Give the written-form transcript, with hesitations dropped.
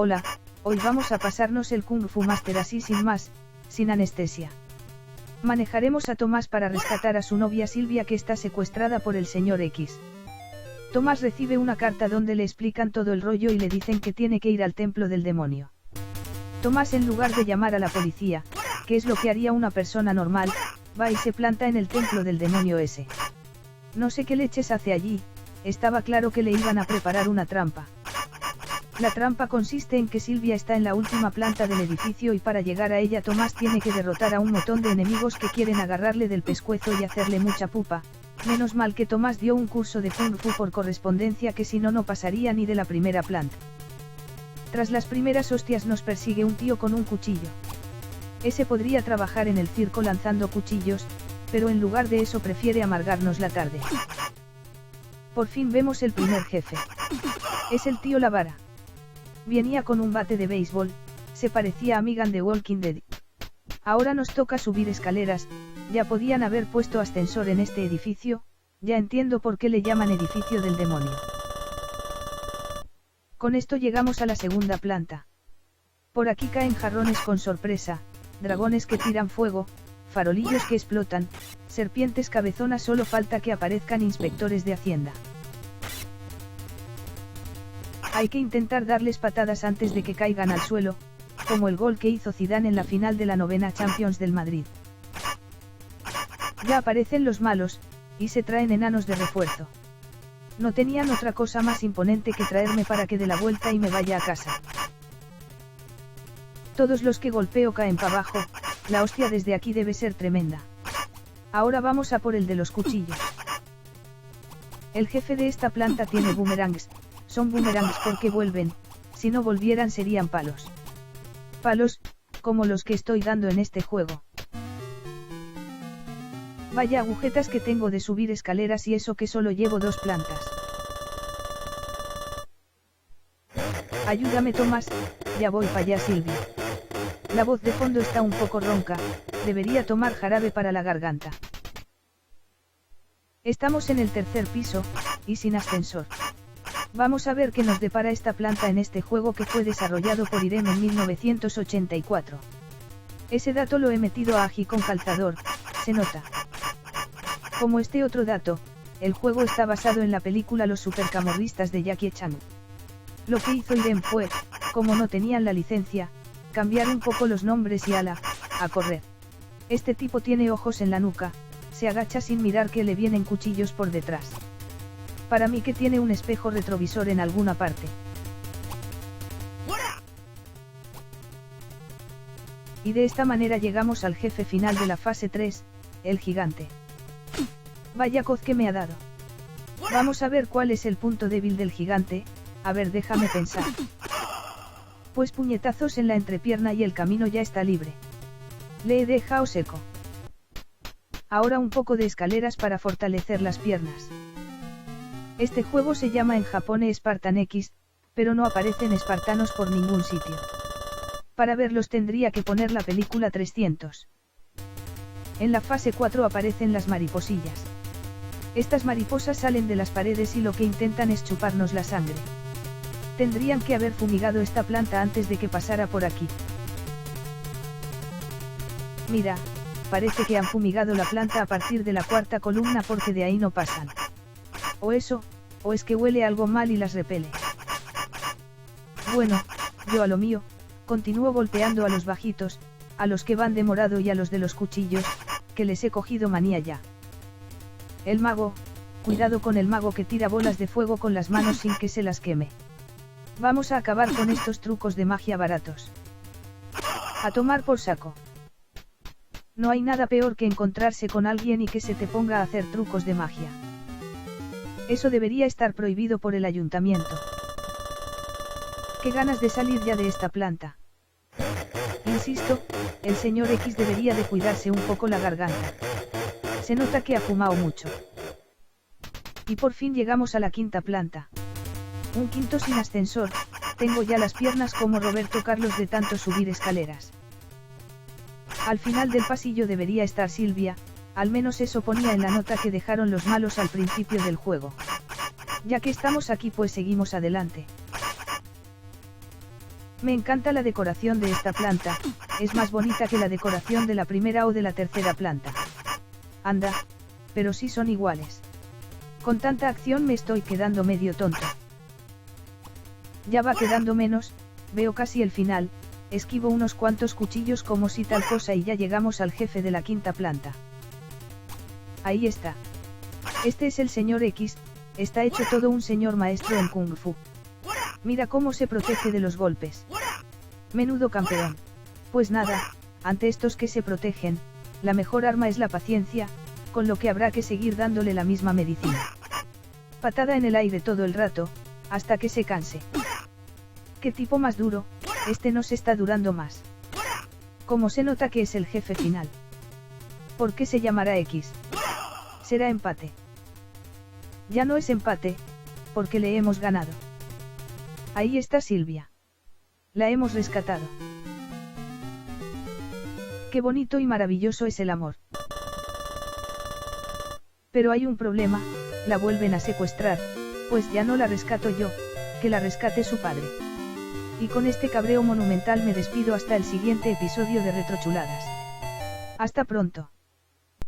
Hola, hoy vamos a pasarnos el Kung Fu Master así sin más, sin anestesia. Manejaremos a Tomás para rescatar a su novia Silvia que está secuestrada por el señor X. Tomás recibe una carta donde le explican todo el rollo y le dicen que tiene que ir al templo del demonio. Tomás, en lugar de llamar a la policía, que es lo que haría una persona normal, va y se planta en el templo del demonio ese. No sé qué leches hace allí, estaba claro que le iban a preparar una trampa. La trampa consiste en que Silvia está en la última planta del edificio y para llegar a ella Tomás tiene que derrotar a un montón de enemigos que quieren agarrarle del pescuezo y hacerle mucha pupa. Menos mal que Tomás dio un curso de Kung Fu por correspondencia, que si no, no pasaría ni de la primera planta. Tras las primeras hostias nos persigue un tío con un cuchillo. Ese podría trabajar en el circo lanzando cuchillos, pero en lugar de eso prefiere amargarnos la tarde. Por fin vemos el primer jefe. Es el tío Lavara. Venía con un bate de béisbol, se parecía a Megan de Walking Dead. Ahora nos toca subir escaleras, ya podían haber puesto ascensor en este edificio, ya entiendo por qué le llaman edificio del demonio. Con esto llegamos a la segunda planta. Por aquí caen jarrones con sorpresa, dragones que tiran fuego, farolillos que explotan, serpientes cabezonas, solo falta que aparezcan inspectores de Hacienda. Hay que intentar darles patadas antes de que caigan al suelo, como el gol que hizo Zidane en la final de la 9ª Champions del Madrid. Ya aparecen los malos, y se traen enanos de refuerzo. No tenían otra cosa más imponente que traerme para que dé la vuelta y me vaya a casa. Todos los que golpeo caen para abajo, la hostia desde aquí debe ser tremenda. Ahora vamos a por el de los cuchillos. El jefe de esta planta tiene boomerangs. Son boomerangs porque vuelven, si no volvieran serían palos. Palos, como los que estoy dando en este juego. Vaya agujetas que tengo de subir escaleras, y eso que solo llevo 2 plantas. Ayúdame Tomás, ya voy para allá Silvia. La voz de fondo está un poco ronca, debería tomar jarabe para la garganta. Estamos en el tercer piso, y sin ascensor. Vamos a ver qué nos depara esta planta en este juego que fue desarrollado por Irem en 1984. Ese dato lo he metido a Aji con calzador, se nota. Como este otro dato, el juego está basado en la película Los supercamorristas de Jackie Chan. Lo que hizo Irem fue, como no tenían la licencia, cambiar un poco los nombres y a correr. Este tipo tiene ojos en la nuca, se agacha sin mirar que le vienen cuchillos por detrás. Para mí que tiene un espejo retrovisor en alguna parte. Y de esta manera llegamos al jefe final de la fase 3, el gigante. Vaya coz que me ha dado. Vamos a ver cuál es el punto débil del gigante, a ver, déjame pensar. Pues puñetazos en la entrepierna y el camino ya está libre. Le he dejado seco. Ahora un poco de escaleras para fortalecer las piernas. Este juego se llama en Japón Spartan X, pero no aparecen espartanos por ningún sitio. Para verlos tendría que poner la película 300. En la fase 4 aparecen las mariposillas. Estas mariposas salen de las paredes y lo que intentan es chuparnos la sangre. Tendrían que haber fumigado esta planta antes de que pasara por aquí. Mira, parece que han fumigado la planta a partir de la 4ª columna porque de ahí no pasan. O eso, o es que huele algo mal y las repele. Bueno, yo a lo mío, continúo golpeando a los bajitos, a los que van de morado y a los de los cuchillos, que les he cogido manía ya. El mago, cuidado con el mago que tira bolas de fuego con las manos sin que se las queme. Vamos a acabar con estos trucos de magia baratos. A tomar por saco. No hay nada peor que encontrarse con alguien y que se te ponga a hacer trucos de magia. Eso debería estar prohibido por el ayuntamiento. Qué ganas de salir ya de esta planta. Insisto, el señor X debería de cuidarse un poco la garganta. Se nota que ha fumado mucho. Y por fin llegamos a la 5ª planta. Un quinto sin ascensor, tengo ya las piernas como Roberto Carlos de tanto subir escaleras. Al final del pasillo debería estar Silvia, al menos eso ponía en la nota que dejaron los malos al principio del juego. Ya que estamos aquí, pues seguimos adelante. Me encanta la decoración de esta planta, es más bonita que la decoración de la primera o de la tercera planta. Anda, pero sí son iguales. Con tanta acción me estoy quedando medio tonto. Ya va quedando menos, veo casi el final, esquivo unos cuantos cuchillos como si tal cosa y ya llegamos al jefe de la quinta planta. Ahí está. Este es el señor X, está hecho todo un señor maestro en Kung Fu. Mira cómo se protege de los golpes. Menudo campeón. Pues nada, ante estos que se protegen, la mejor arma es la paciencia, con lo que habrá que seguir dándole la misma medicina. Patada en el aire todo el rato, hasta que se canse. ¿Qué tipo más duro? Este nos está durando más. ¿Cómo se nota que es el jefe final? ¿Por qué se llamará X? Será empate. Ya no es empate, porque le hemos ganado. Ahí está Silvia. La hemos rescatado. Qué bonito y maravilloso es el amor. Pero hay un problema, la vuelven a secuestrar, pues ya no la rescato yo, que la rescate su padre. Y con este cabreo monumental me despido hasta el siguiente episodio de Retrochuladas. Hasta pronto.